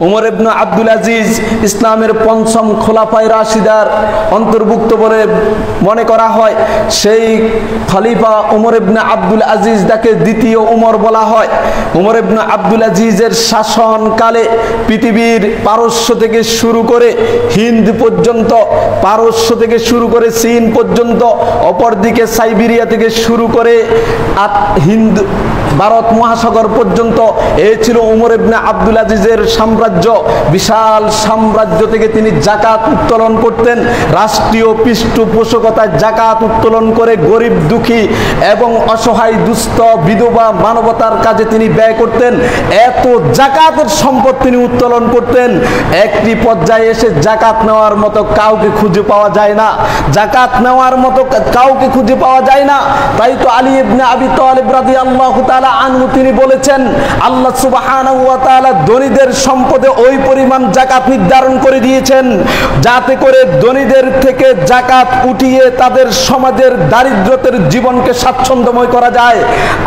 উমর ইবনে আব্দুল আজিজ ইসলামের পঞ্চম খোলাফায়ে রাশিদার অন্তর্ভুক্ত বলে মনে করা হয়। সেই খলিফা উমর ইবনে আব্দুল আজিজ যাকে দ্বিতীয় উমর বলা হয়। উমর ইবনে আব্দুল আজিজের শাসনকালে পৃথিবীর পারস্য থেকে শুরু করে হিন্দ পর্যন্ত, পারস্য থেকে শুরু করে চীন পর্যন্ত, অপরদিকে সাইবেরিয়া থেকে শুরু করে হিন্দ ভারত মহাসাগর পর্যন্ত এই ছিল উমর ইবনে আব্দুল আজিজের সাম্রাজ্য। বিশাল সাম্রাজ্য থেকে তিনি যাকাত উত্তোলন করতেন। রাষ্ট্রীয় পৃষ্ঠপোষকতায় যাকাত উত্তোলন করে গরিব দুঃখী এবং অসহায় দুস্থ বিধবা মানবতার কাজে তিনি ব্যয় করতেন। এত যাকাতের সম্পদ তিনি উত্তোলন করতেন, একটি পর্যায়ে এসে যাকাত নেওয়ার মতো কাউকে খুঁজে পাওয়া যায় না। যাকাত নেওয়ার মতো কাউকে খুঁজে পাওয়া যায় না। তাই তো আলী ইবনে আবি তালিব রাদিয়াল্লাহু তাআলা আনহু তিনি বলেছেন, আল্লাহ সুবহানাহু ওয়া তাআলা ধনীদের সম্পদে ওই পরিমাণ যাকাত নির্ধারণ করে দিয়েছেন যাতে করে ধনীদের থেকে যাকাত উঠিয়ে তাদের সমাজের দারিদ্রতার জীবনকে স্বাচ্ছন্দ্যময় করা যায়।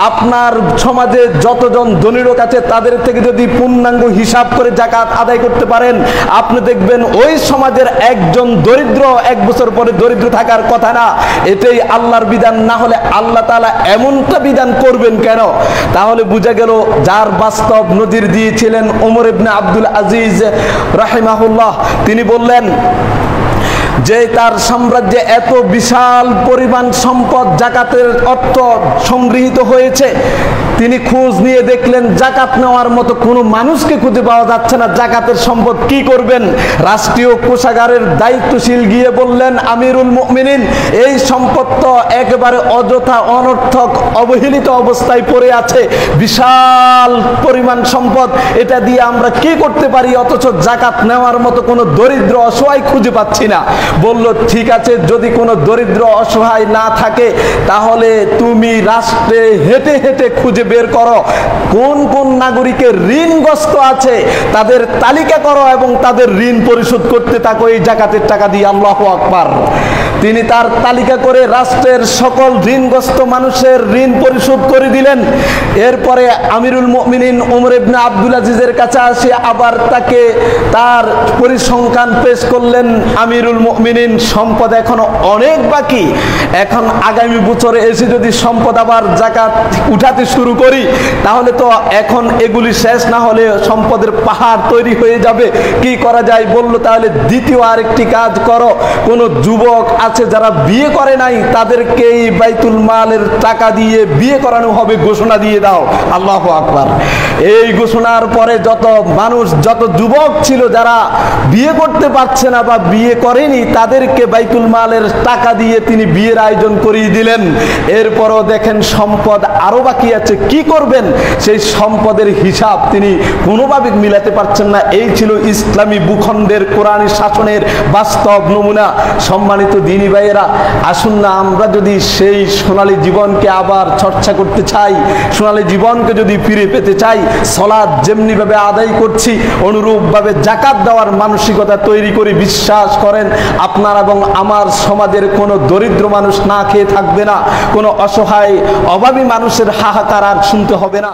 আপনার সমাজে যতজন ধনী লোক আছে তাদের থেকে যদি পূর্ণাঙ্গ হিসাব করে যাকাত আদায় করতে পারেন, আপনি দেখবেন ওই সমাজের একজন দরিদ্র এক বছর পরে দরিদ্র থাকার কথা না। এটাই আল্লাহর বিধান। না হলে আল্লাহ তাআলা এমনটা বিধান করবেন কেন? তাহলে বোঝা গেল যার বাস্তব নজির দিয়েছিলেন ওমর ইবনে আব্দুল আজিজ রাহিমাহুল্লাহ। তিনি বললেন যে তার সাম্রাজ্যে এত বিশাল পরিমাণ সম্পদ যাকাতের অর্থ সংগৃহীত হয়েছে, তিনি খোঁজ নিয়ে দেখলেন যাকাত নেওয়ার মতো কোনো মানুষকে খুঁজে পাওয়া যাচ্ছে না। যাকাতের সম্পদ কি করবেন? রাষ্ট্রীয় কোষাগারের দায়িত্বশীল গিয়ে বললেন, আমিরুল মুমিনিন, এই সম্পদ তো একেবারে অযথা অনর্থক অবহেলিত অবস্থায় পড়ে আছে, বিশাল পরিমাণ সম্পদ, এটা দিয়ে আমরা কি করতে পারি? অথচ যাকাত নেওয়ার মতো কোনো দরিদ্র অসহায় খুঁজে পাচ্ছি না। বলল, ঠিক আছে, যদি কোনো দরিদ্র অসহায় না থাকে তাহলে তুমি রাষ্ট্রে হেঁটে হেঁটে খুঁজে বের করো কোন কোন নাগরিকের ঋণগ্রস্ত আছে, তাদের তালিকা করো এবং তাদের ঋণ পরিশোধ করতে থাকো এই যাকাতের টাকা দিয়ে। আল্লাহু আকবার। তিনি তার তালিকা করে রাষ্ট্রের সকল ঋণগ্রস্ত মানুষের ঋণ পরিশোধ করে দিলেন। এরপরে আমিরুল মুমিনিন ওমর ইবনে আব্দুল আজিজের কাছে আসে আবার তাকে তার পরিসংখ্যান পেশ করলেন। আমিরুল মুমিনিন, সম্পদ এখনো অনেক বাকি, এখন আগামী বছরে এসে যদি সম্পদ আবার যাকাত উঠাতে শুরু করি তাহলে তো এখন এগুলি শেষ না হলে সম্পদের পাহাড় তৈরি হয়ে যাবে। কি করা যায়? বলল, তাহলে দ্বিতীয় আরেকটি কাজ করো, কোন যুবক আছে যারা বিয়ে করে নাই তাদেরকে এই বাইতুল মালের টাকা দিয়ে বিয়ে করানো হবে, ঘোষণা দিয়ে দাও। আল্লাহু আকবার। এই ঘোষণার পরে যত মানুষ, যত যুবক ছিল যারা বিয়ে করতে পারছে না বা বিয়ে করেনি, তাদেরকে বাইতুল মালের টাকা দিয়ে তিনি বিয়ের আয়োজন করিয়ে দিলেন। এরপরও দেখেন সম্পদ আরো বাকি আছে, কি করবেন? সেই সম্পদের হিসাব তিনি কোনোভাবে মিলাতে পারছেন না। এই ছিল ইসলামী ভূখণ্ডের কোরআনী শাসনের বাস্তব নমুনা। সম্মানিত দিনী ভাইয়েরা, আসুন না আমরা যদি সেই সোনালী জীবনকে আবার চর্চা করতে চাই, সোনালী জীবনকে যদি ফিরে পেতে চাই, সালাত যেমনি ভাবে আদায় করছি অনুরূপভাবে যাকাত দেওয়ার মানসিকতা তৈরি করে, বিশ্বাস করেন আপনার এবং আমার সমাজের কোনো দরিদ্র মানুষ না খেয়ে থাকবে না, কোনো অসহায় অভাবী মানুষের হাহাকার আর শুনতে হবে না।